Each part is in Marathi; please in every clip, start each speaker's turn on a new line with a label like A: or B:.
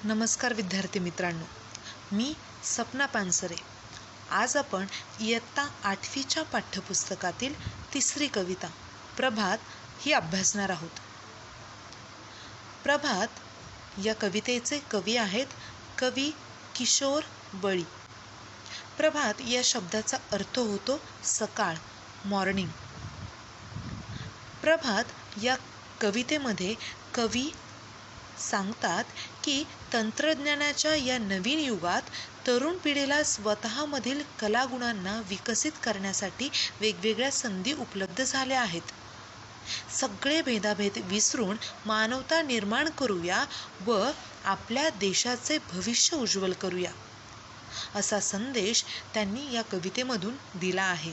A: नमस्कार विद्यार्थी मित्रांनो, मी सपना पानसरे. आज आपण इयत्ता 8वीच्या पाठ्यपुस्तकातील तिसरी कविता प्रभात ही अभ्यासणार आहोत. प्रभात या कवितेचे कवी आहेत कवी किशोर बळी. प्रभात या शब्दाचा अर्थ होतो सकाळ, मॉर्निंग. प्रभात या कवितेमध्ये कवी सांगतात की तंत्रज्ञानाच्या या नवीन युगात तरुण पिढीला स्वतःमधील कलागुणांना विकसित करण्यासाठी वेगवेगळ्या संधी उपलब्ध झाल्या आहेत. सगळे भेदाभेद विसरून मानवता निर्माण करूया व आपल्या देशाचे भविष्य उज्ज्वल करूया, असा संदेश त्यांनी या कवितेमधून दिला आहे.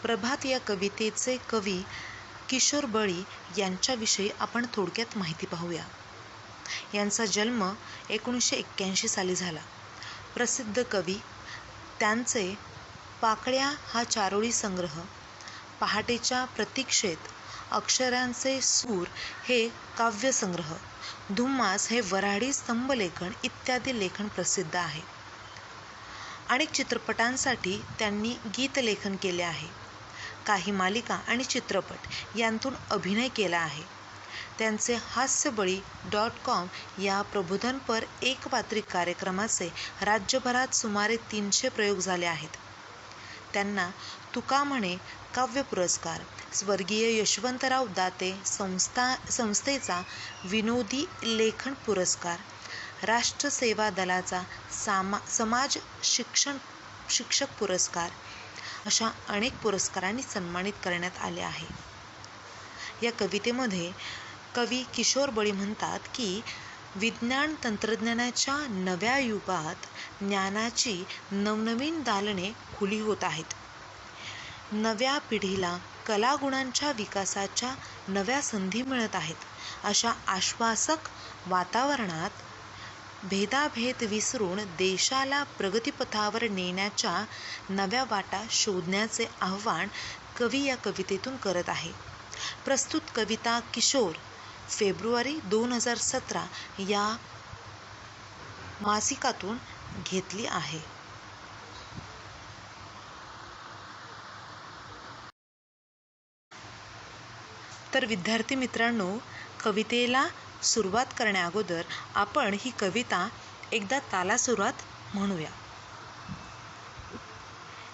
A: प्रभात या कवितेचे कवी किशोर बळी यांच्याविषयी आपण थोडक्यात माहिती पाहूया. यांचा जन्म 1981 साली झाला. प्रसिद्ध कवी. त्यांचे पाकळ्या हा चारोळी संग्रह, पहाटेच्या प्रतीक्षेत, अक्षरांचे सूर हे काव्यसंग्रह, धुम्मास हे वऱ्हाडी स्तंभलेखन इत्यादी लेखन प्रसिद्ध आहे. अनेक चित्रपटांसाठी त्यांनी गीतलेखन केले आहे. काही मालिका आणि चित्रपट यांतून अभिनय केला आहे. त्यांचे हास्यबळी.com या प्रबोधनपर एकपात्री कार्यक्रमाचे राज्यभरात सुमारे 300 प्रयोग झाले आहेत. त्यांना तुका म्हणे काव्य पुरस्कार, स्वर्गीय यशवंतराव दाते संस्थेचा विनोदी लेखन पुरस्कार, राष्ट्र सेवा दलाचा समाज शिक्षक पुरस्कार अशा अनेक पुरस्कारांनी सन्मानित करण्यात आले आहे. या कवितेमध्ये कवी किशोर बळी म्हणतात की विज्ञान तंत्रज्ञानाच्या नव्या युगात ज्ञानाची नवनवीन दालने खुली होत आहेत. नव्या पिढीला कलागुणांच्या विकासाच्या नव्या संधी मिळत आहेत. अशा आश्वासक वातावरणात भेदाभेद विसरून देशाला प्रगतीपथावर नेण्याच्या नव्या वाटा शोधण्याचे आव्हान कवी या कवितेतून करत आहे. प्रस्तुत कविता किशोर फेब्रुवारी 2017 या मासिकातून घेतली आहे. तर विद्यार्थी मित्रांनो, कवितेला सुरुवात करण्याअगोदर आपण ही कविता एकदा तालासुरात म्हणूया.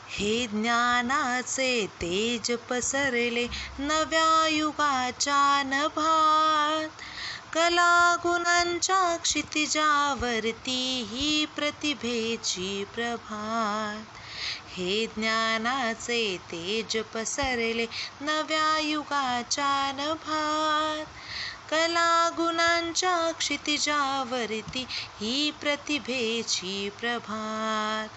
A: हे ज्ञानाचे तेज पसरले नव्या युगाच्या नभात, कलागुणांच्या क्षितिजावरती ही प्रतिभेची प्रभात. हे ज्ञानाचे तेज पसरले नव्या युगाच्या नभात, कलागुणांच्या क्षितिजावरती ही प्रतिभेची प्रभात.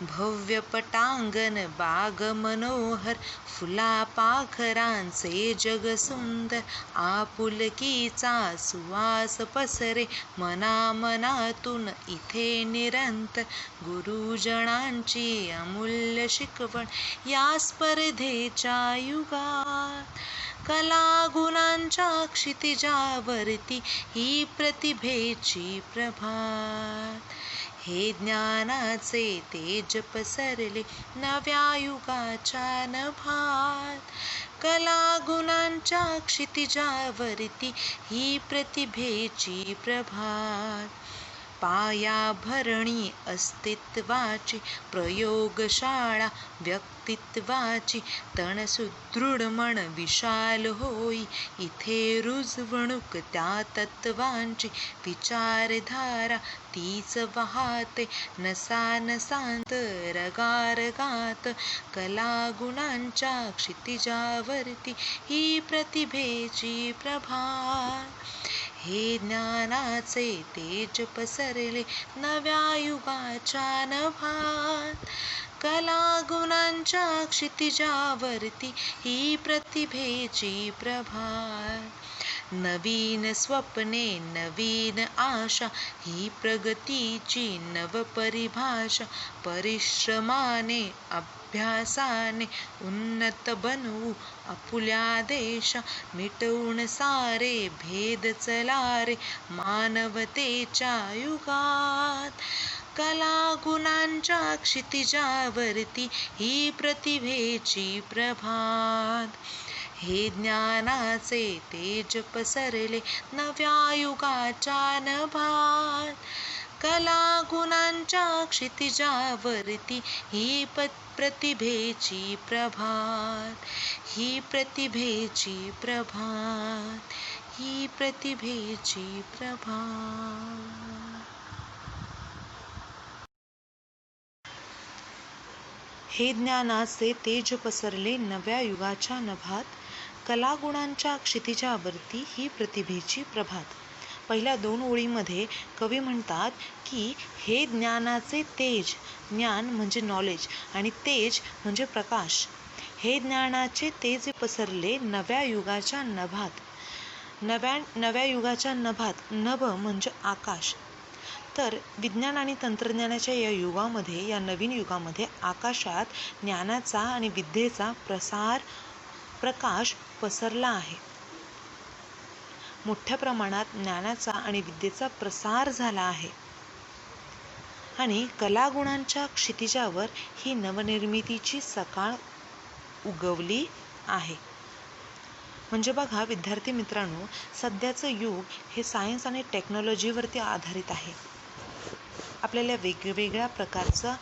A: भव्य पटांगण बाग मनोहर, फुला पाखरांचे जग सुंदर, आपुलकीचा सुवास पसरे मनामनातून इथे निरंतर. गुरुजनांची अमूल्य शिकवण या स्पर्धेच्या युगात, कलागुणांच्या क्षितिजावरती ही प्रतिभेची प्रभात. हे ज्ञानाचे तेज पसरले नव्या युगाच्या नभात, कलागुणांच्या क्षितिजावरती ही प्रतिभेची प्रभात. पायाभरणी अस्तित्वाची प्रयोगशाळा व्यक्तित्वाची, तण सुदृढ मन विशाल होई इथे रुजवणूक त्या तत्वांची. विचारधारा तीच वाहते नसानसांत रगारगात, कलागुणांच्या क्षितिजावरती ही प्रतिभेची प्रभात. हे ज्ञानाचे तेज पसरले नव्या युगाच्या नभात, कलागुणांच्या क्षितिजावरती ही प्रतिभेची प्रभात. नवीन स्वप्ने नवीन आशा ही प्रगतीची नवपरिभाषा, परिश्रमाने अभ्यासाने उन्नत बनवू आपुल्या देशा मिटवून सारे भेद चला रे मानवतेच्या युगात. कला गुणांच्या क्षितिजावरती ही प्रतिभेची प्रभात. हे ज्ञानाचे तेज पसरले नव्या युगाच्या नभात. कला गुणांच्या क्षितिजावरती ही प्रतिभेची प्रभात. ही प्रतिभेची प्रभात. ही प्रतिभेची प्रभात. हे ज्ञानाचे तेज पसरले नव्या युगाच्या नभात. कलागुणांच्या क्षितिजावरती ही प्रतिभेची प्रभात. पहिल्या 2 ओळीमध्ये कवी म्हणतात की हे ज्ञानाचे तेज, ज्ञान म्हणजे नॉलेज आणि तेज म्हणजे प्रकाश. हे ज्ञानाचे तेज पसरले नव्या युगाच्या नभात. नव्या युगाच्या नभात, नभ म्हणजे आकाश. तर विज्ञान आणि तंत्रज्ञानाच्या या युगामध्ये, या नवीन युगामध्ये आकाशात ज्ञानाचा आणि विद्येचा प्रकाश पसरला आहे. मोठ्या प्रमाणात ज्ञानाचा आणि विद्येचा प्रसार झाला आहे आणि कलागुणांच्या क्षितिजावर ही नवनिर्मितीची सकाळ उगवली आहे. म्हणजे बघा विद्यार्थी मित्रांनो, सध्याचं युग हे सायन्स आणि टेक्नॉलॉजीवरती आधारित आहे. आपल्याला वेगवेगळ्या प्रकारचं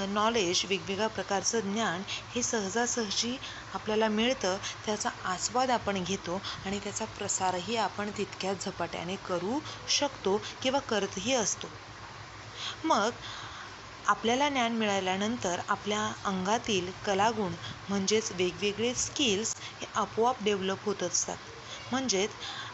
A: नॉलेज, वेगवेगळ्या प्रकारचं ज्ञान हे सहजासहजी आपल्याला मिळतं. त्याचा आस्वाद आपण घेतो आणि त्याचा प्रसारही आपण तितक्याच झपाट्याने करू शकतो किंवा करतही असतो. मग आपल्याला ज्ञान मिळाल्यानंतर आपल्या अंगातील कलागुण म्हणजेच वेगवेगळे स्किल्स हे आपोआप डेव्हलप होत असतात. म्हणजेच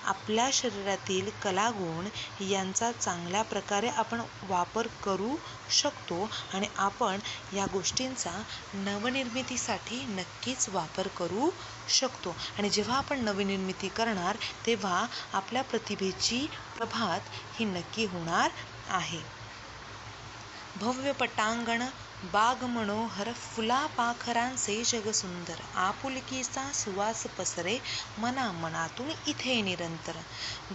A: आपल्या शरीरातील कलागुण यांचा चांगल्या प्रकारे आपण वापर करू शकतो आणि आपण या गोष्टींचा नवनिर्मितीसाठी नक्कीच वापर करू शकतो. आणि जेव्हा आपण नवनिर्मिती करणार तेव्हा आपल्या प्रतिभेची प्रभात ही नक्की होणार आहे. भव्य पटांगण बाग मनोहर, फुला पाखरांचे जग सुंदर. आपुलकीचा सुवास पसरे मना मनातून इथे निरंतर.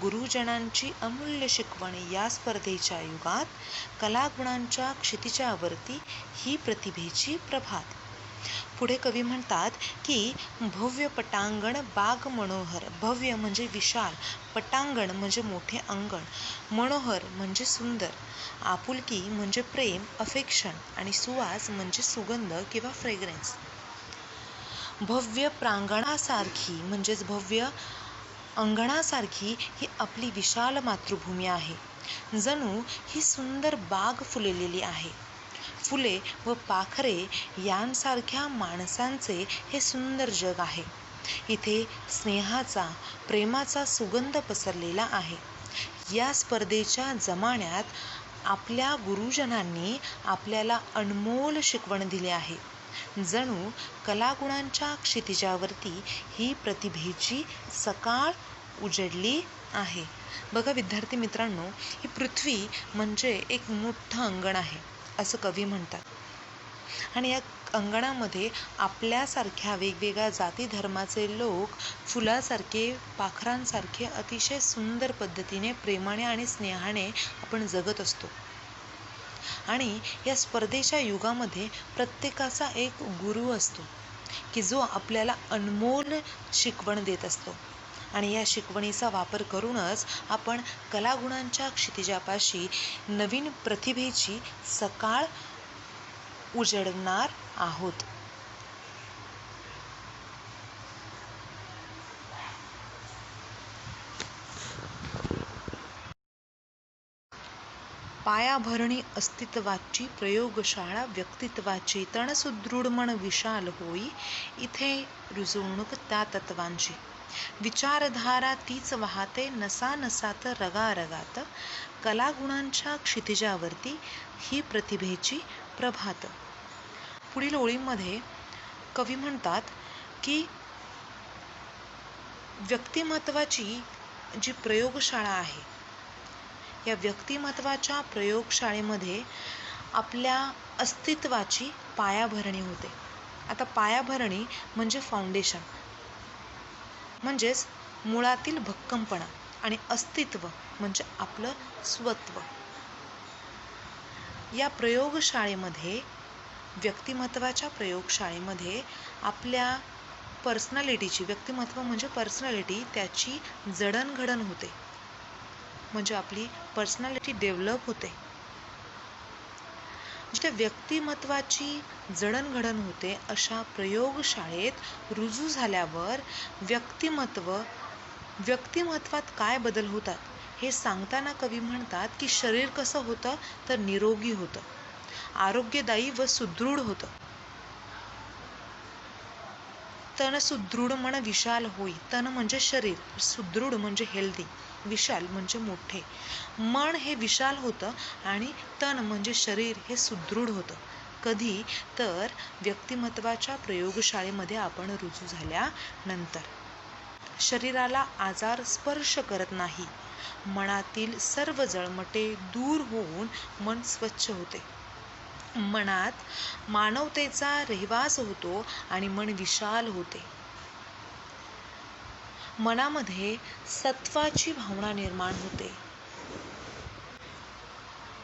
A: गुरुजनांची अमूल्य शिकवण या स्पर्धेच्या युगात. कलागुणांच्या क्षितिजावरती ही प्रतिभेची प्रभात. पुढे कवी म्हणतात की भव्य पटांगण बाग मनोहर. भव्य म्हणजे विशाल, पटांगण म्हणजे मोठे अंगण, मनोहर म्हणजे सुंदर, आपुलकी म्हणजे प्रेम, अफेक्शन आणि सुवास म्हणजे सुगंध किंवा फ्रेग्रन्स. भव्य प्रांगणासारखी म्हणजेच भव्य अंगणासारखी ही आपली विशाल मातृभूमी आहे. जणू ही सुंदर बाग फुललेली आहे. फुले व पाखरे यांसारख्या माणसांचे हे सुंदर जग आहे. इथे स्नेहाचा, प्रेमाचा सुगंध पसरलेला आहे. या स्पर्धेच्या जमान्यात आपल्या गुरुजनांनी आपल्याला अनमोल शिकवण दिली आहे. जणू कलागुणांच्या क्षितिजावरती ही प्रतिभेची सकाळ उजडली आहे. बघा विद्यार्थी मित्रांनो, ही पृथ्वी म्हणजे एक मोठं अंगण आहे असं कवी म्हणतात. आणि या अंगणामध्ये आपल्यासारख्या वेगवेगळ्या जाती धर्माचे लोक फुलासारखे, पाखरांसारखे अतिशय सुंदर पद्धतीने, प्रेमाने आणि स्नेहाने आपण जगत असतो. आणि या स्पर्धेच्या युगामध्ये प्रत्येकाचा एक गुरु असतो की जो आपल्याला अनमोल शिकवण देत असतो. आणि या शिकवणीचा वापर करूनच आपण कलागुणांच्या क्षितिजापाशी नवीन प्रतिभेची सकाळ उजडणार आहोत. पायाभरणी अस्तित्वाची प्रयोगशाळा, व्यक्तित्वाची तण सुदृढ मन विशाल होई. इथे रुजवणूक त्या तत्वांची. विचारधारा तीच वाहते नसा नसात, रगारगात. कलागुणांच्या क्षितिजावरती ही प्रतिभेची प्रभात. पुढील ओळीमध्ये कवी म्हणतात की व्यक्तिमत्वाची जी प्रयोगशाळा आहे, या व्यक्तिमत्वाच्या प्रयोगशाळेमध्ये आपल्या अस्तित्वाची पायाभरणी होते. आता पायाभरणी म्हणजे फाउंडेशन. म्हणजेच मुळातील भक्कमपणा आणि अस्तित्व म्हणजे आपलं स्वत्व. या प्रयोगशाळेमध्ये, व्यक्तिमत्वाच्या प्रयोगशाळेमध्ये आपल्या पर्सनॅलिटीची, व्यक्तिमत्व म्हणजे पर्सनॅलिटी, त्याची जडणघडण होते. म्हणजे आपली पर्सनॅलिटी डेव्हलप होते. त्या व्यक्तिमत्वाची जडणघडण होते अशा प्रयोगशाळेत रुजू झाल्यावर व्यक्तिमत्वात काय बदल होतात हे सांगताना कवी म्हणतात की शरीर कसं होतं तर निरोगी होतं, आरोग्यदायी व सुदृढ होतं. तन सुदृढ मन विशाल होई. तन म्हणजे शरीर, सुदृढ म्हणजे हेल्दी, विशाल म्हणजे मोठे. मन हे विशाल होतं आणि तन म्हणजे शरीर हे सुदृढ होतं. कधी तर व्यक्तिमत्वाच्या प्रयोगशाळेमध्ये आपण रुजू झाल्यानंतर शरीराला आजार स्पर्श करत नाही. मनातील सर्व जळमटे दूर होऊन मन स्वच्छ होते. मनात मानवतेचा रहिवास होतो आणि मन विशाल होते. मनामध्ये सत्वाची भावना निर्माण होते.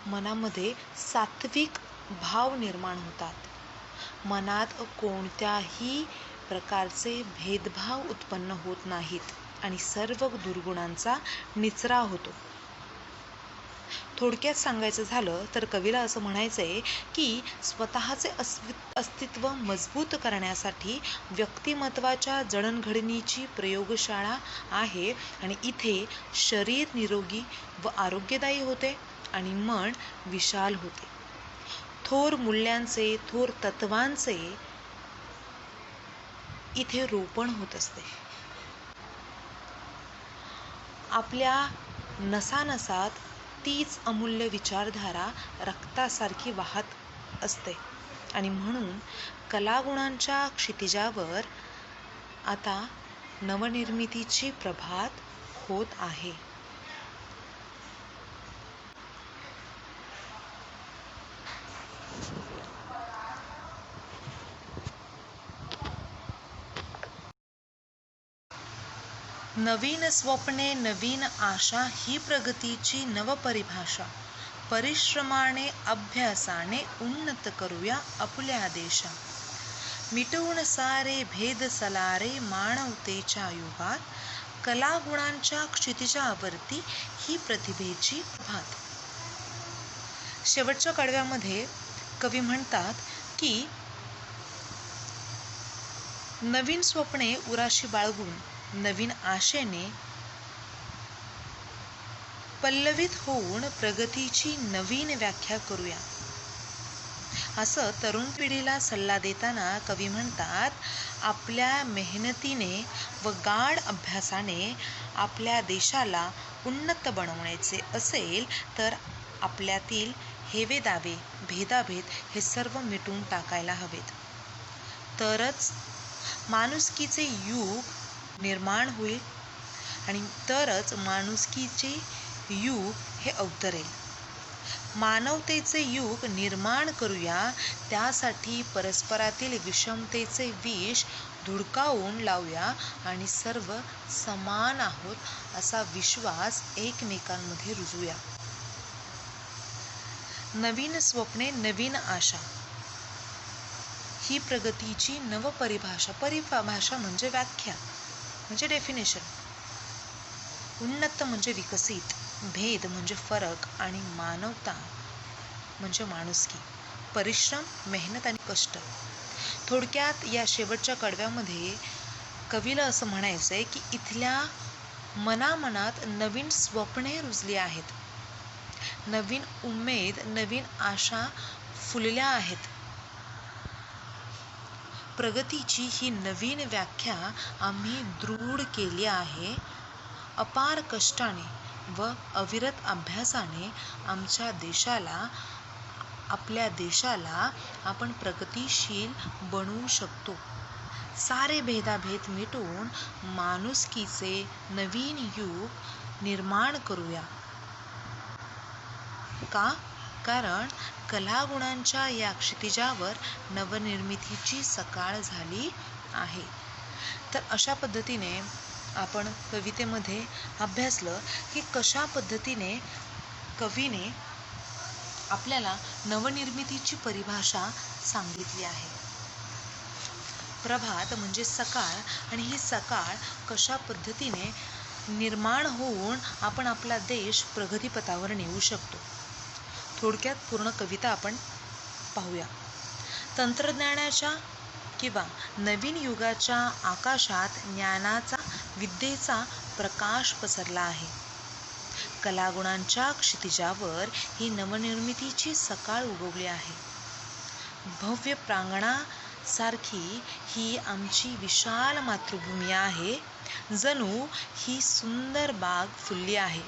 A: मनामध्ये सात्विक भाव निर्माण होतात. मनात कोणत्याही प्रकारचे भेदभाव उत्पन्न होत नाहीत आणि सर्व दुर्गुणांचा निचरा होतो. थोडक्यात सांगायचं झालं तर कवीला असं म्हणायचंय की स्वतःचे अस्तित्व मजबूत करण्यासाठी व्यक्तिमत्वाच्या जडणघडणीची प्रयोगशाळा आहे आणि इथे शरीर निरोगी व आरोग्यदायी होते आणि मन विशाल होते. थोर मूल्यांचे, थोर तत्वांचे इथे रोपण होत असते. आपल्या नसानसात तीच अमूल्य विचारधारा रक्तासारखी वाहत असते आणि म्हणून कलागुणांच्या क्षितिजावर आता नवनिर्मितीची प्रभात होत आहे. नवीन स्वप्ने, नवीन आशा ही प्रगतीची नवपरिभाषा. परिश्रमाने, अभ्यासाने उन्नत करूया आपल्या देशा. मिटवून सारे भेद सलारे मानवतेच्या युगात. कलागुणांच्या क्षितिजावरती ही प्रतिभेची प्रभात. शेवटच्या कडव्यामध्ये कवी म्हणतात की नवीन स्वप्ने उराशी बाळगून नवीन आशेने पल्लवित होऊन प्रगतीची नवीन व्याख्या करूया. असं तरुण पिढीला सल्ला देताना कवी म्हणतात, आपल्या मेहनतीने व गाढ अभ्यासाने आपल्या देशाला उन्नत बनवण्याचे असेल तर आपल्यातील हेवे दावे, भेदाभेद हे सर्व मिटून टाकायला हवेत. तरच माणुसकीचे युग निर्माण होईल आणि तरच माणुसकीचे युग हे अवतरेल. मानवतेचे युग निर्माण करूया. त्यासाठी परस्परातील विषमतेचे विष धुडकावून लावूया आणि सर्व समान आहोत असा विश्वास एकमेकांमध्ये रुजूया. नवीन स्वप्ने, नवीन आशा ही प्रगतीची नवपरिभाषा. परिभाषा म्हणजे व्याख्या, म्हणजे डेफिनेशन. उन्नत म्हणजे विकसित, भेद म्हणजे फरक आणि मानवता म्हणजे माणुसकी. परिश्रम, मेहनत आणि कष्ट. थोडक्यात या शेवटच्या कडव्यामध्ये कवीला असं म्हणायचंय की इथल्या मनामनात नवीन स्वप्ने रुजली आहेत, नवीन उमेद, नवीन आशा फुलल्या आहेत. प्रगतीची ही नवीन व्याख्या आम्ही दृढ केली आहे. अपार कष्टाने व अविरत अभ्यासाने आपल्या देशाला आपण प्रगतिशील बनवू शकतो. सारे भेदाभेद मिटवून माणुसकीचे नवीन युग निर्माण करूया. का? कारण कलागुणांच्या या क्षितिजावर नवनिर्मितीची सकाळ झाली आहे. तर अशा पद्धतीने आपण कवितेमध्ये अभ्यासलं की कशा पद्धतीने कवीने आपल्याला नवनिर्मितीची परिभाषा सांगितली आहे. प्रभात म्हणजे सकाळ, आणि ही सकाळ कशा पद्धतीने निर्माण होऊन आपण आपला देश प्रगतीपथावर नेऊ शकतो. थोडक्यात पूर्ण कविता आपण पाहूया. तंत्रज्ञानाच्या किंवा नवीन युगाच्या आकाशात ज्ञानाचा, विद्येचा प्रकाश पसरला आहे. कलागुणांच्या क्षितिजावर ही नवनिर्मितीची सकाळ उगवली आहे. भव्य प्रांगणासारखी ही आमची विशाल मातृभूमी आहे. जणू ही सुंदर बाग फुलली आहे.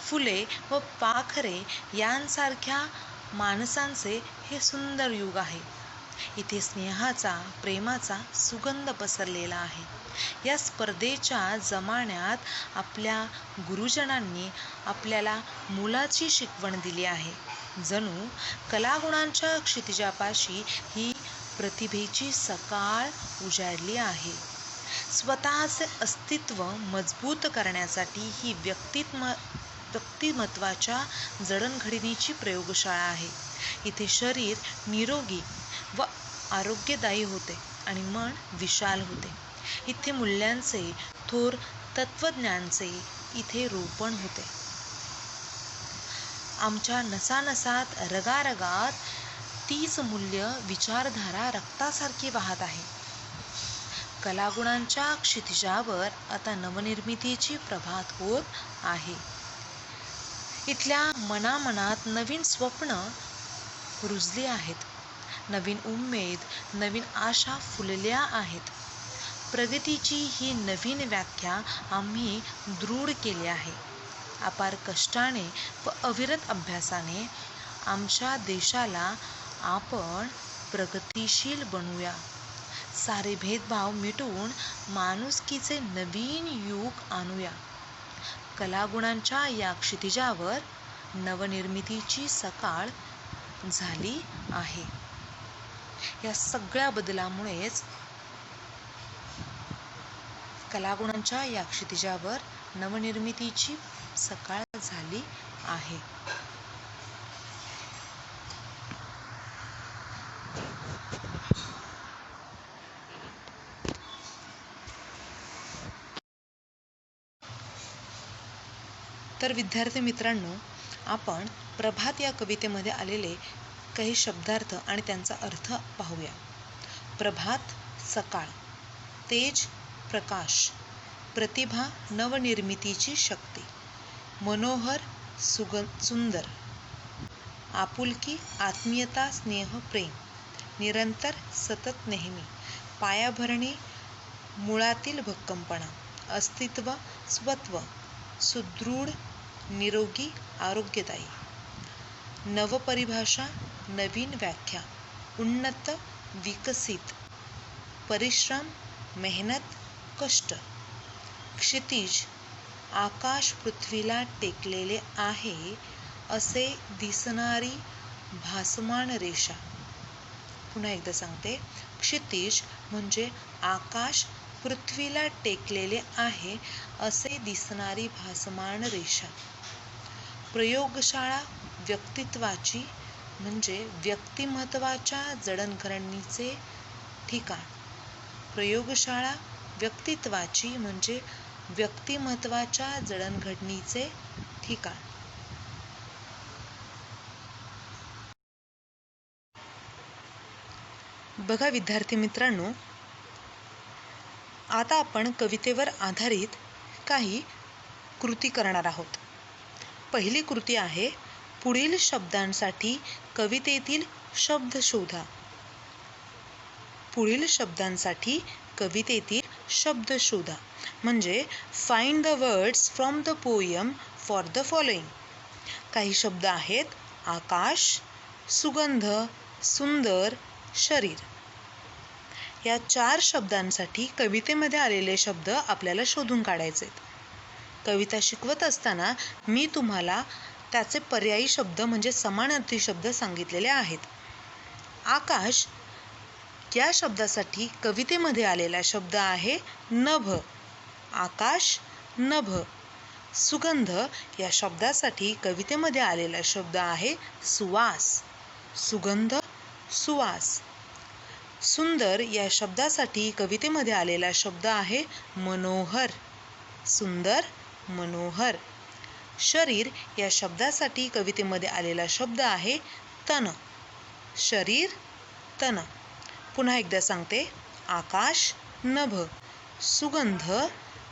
A: फुले व पाखरे यांसारख्या माणसांचे हे सुंदर युग आहे. इथे स्नेहाचा, प्रेमाचा सुगंध पसरलेला आहे. या स्पर्धेच्या जमान्यात आपल्या गुरुजनांनी आपल्याला मोलाची शिकवण दिली आहे. जणू कलागुणांच्या क्षितिजापाशी ही प्रतिभेची सकाळ उजाडली आहे. स्वतःचे अस्तित्व मजबूत करण्यासाठी ही व्यक्तिमत्वाच्या जडणघडणीची प्रयोगशाळा आहे. इथे शरीर निरोगी व आरोग्यदायी होते आणि मन विशाल होते. इथे मूल्यांचे, थोर तत्वज्ञांचे इथे रोपण होते. आमच्या नसानसात, रगारगात तीच मूल्य विचारधारा रक्तासारखी वाहत आहे. कलागुणांच्या क्षितिजावर आता नवनिर्मितीची प्रभात होत आहे. इथल्या मनामनात नवीन स्वप्न रुजली आहेत. नवीन उमेद, नवीन आशा फुलल्या आहेत. प्रगतीची ही नवीन व्याख्या आम्ही दृढ केली आहे. अपार कष्टाने व अविरत अभ्यासाने आमच्या देशाला आपण प्रगतिशील बनवूया. सारे भेदभाव मिटवून माणुसकीचे नवीन युग आणूया. कलागुणांच्या या क्षितिजावर नवनिर्मितीची सकाळ झाली आहे. या सगळ्या बदलामुळेच कलागुणांच्या या क्षितिजावर नवनिर्मितीची सकाळ झाली आहे. तर विद्यार्थी मित्रांनो, आपण प्रभात या कवितेमध्ये आलेले काही शब्दार्थ आणि त्यांचा अर्थ पाहूया. प्रभात सकाळ, तेज प्रकाश, प्रतिभा नवनिर्मितीची शक्ती, मनोहर सुंदर, आपुलकी आत्मीयता स्नेह प्रेम, निरंतर सतत नेहमी, पायाभरणी मुळातील भक्कमपणा, अस्तित्व स्वत्व, सुदृढ निरोगी आरोग्यदायी, नवपरिभाषा नवीन व्याख्या, उन्नत विकसित, परिश्रम मेहनत कष्ट, क्षितिज आकाश पृथ्वीला टेकलेले आहे असे दिसणारी भासमान रेषा. पुन्हा एकदा सांगते, क्षितिज म्हणजे आकाश पृथ्वीला टेकलेले आहे असे दिसणारी भासमान रेषा. प्रयोगशाळा व्यक्तित्वाची म्हणजे व्यक्तिमत्वाच्या जडणघडणीचे ठिकाण. प्रयोगशाळा व्यक्तित्वाची म्हणजे व्यक्तिमत्वाच्या जडणघडणीचे ठिकाण. बघा विद्यार्थी मित्रांनो, आता आपण कवितेवर आधारित काही कृती करणार आहोत. पहिली कृती आहे, पुढील शब्दांसाठी कवितेतील शब्द शोधा. पुढील शब्दांसाठी कवितेतील शब्द शोधा म्हणजे find the words from the poem for the following. काही शब्द आहेत आकाश, सुगंध, सुंदर, शरीर. या 4 शब्दांसाठी कवितेमध्ये आलेले शब्द आपल्याला शोधून काढायचे आहेत. कविता शिकवत असताना मी तुम्हाला त्याचे पर्यायी शब्द म्हणजे समानार्थी शब्द सांगितलेले आहेत. आकाश या शब्दासाठी कवितेमध्ये आलेला शब्द आहे नभ. आकाश, नभ. सुगंध या शब्दासाठी कवितेमध्ये आलेला शब्द आहे सुवास. सुगंध, सुवास. सुंदर या शब्दासाठी कवितेमध्ये आलेला शब्द आहे मनोहर. सुंदर, मनोहर. शरीर या शब्दासाठी कवितेमध्ये आलेला शब्द आहे तन. शरीर, तन. पुन्हा एकदा सांगते. आकाश, नभ. सुगंध,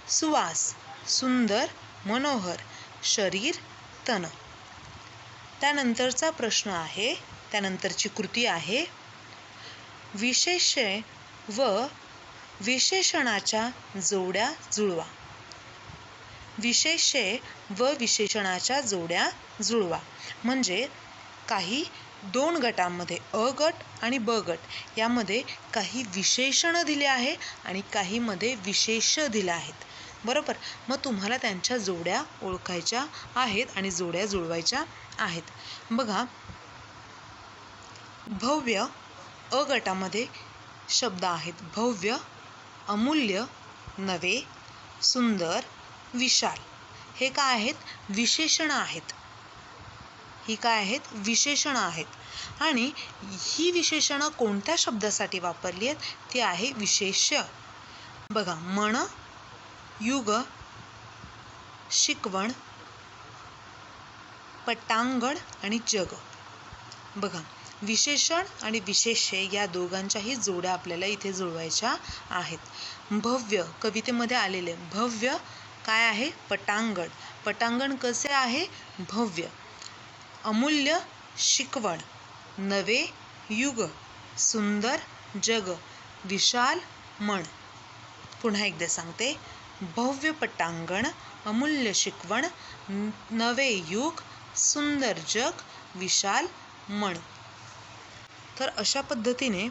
A: सुवास. सुंदर, मनोहर. शरीर, तन. त्यानंतरचा प्रश्न आहे, त्यानंतरची कृती आहे, विशेष्य व विशेषणाच्या जोड्या जुळवा. विशेष्ये व विशेषणाच्या जोड्या जुळवा. म्हणजे काही दोन गटांमध्ये अ गट आणि ब गट यामध्ये काही विशेषण दिले आहे आणि काहीमध्ये विशेष दिले आहेत. बरोबर. मग तुम्हाला त्यांच्या जोड्या ओळखायच्या आहेत आणि जोड्या जुळवायच्या आहेत. बघा, भव्य अ गटामध्ये शब्द आहेत भव्य, अमूल्य, नवे, सुंदर, विशाल. हे काय आहेत? विशेषणं आहेत. ही काय आहेत? विशेषणं आहेत. आणि ही विशेषणं कोणत्या शब्दासाठी वापरली आहेत? ती आहे विशेष्य. बघा, मन, युग, शिकवण, पटांगण आणि जग. बघा, विशेषण आणि विशेष्य या दोघांच्याही जोड्या आपल्याला इथे जुळवायच्या आहेत. भव्य कवितेमध्ये आलेले भव्य काय आहे? पटांगण. पटांगण कसे आहे? भव्य. अमूल्य, शिकवण. नवे, युग. सुंदर, जग. विशाल, मन. पुन्हा एकदा सांगते. भव्य पटांगण, अमूल्य शिकवण, नवे युग, सुंदर जग, विशाल मन. तर अशा पद्धतीने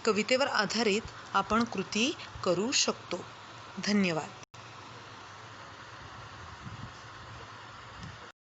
A: कवितेवर आधारित आपण कृती करू शकतो. धन्यवाद.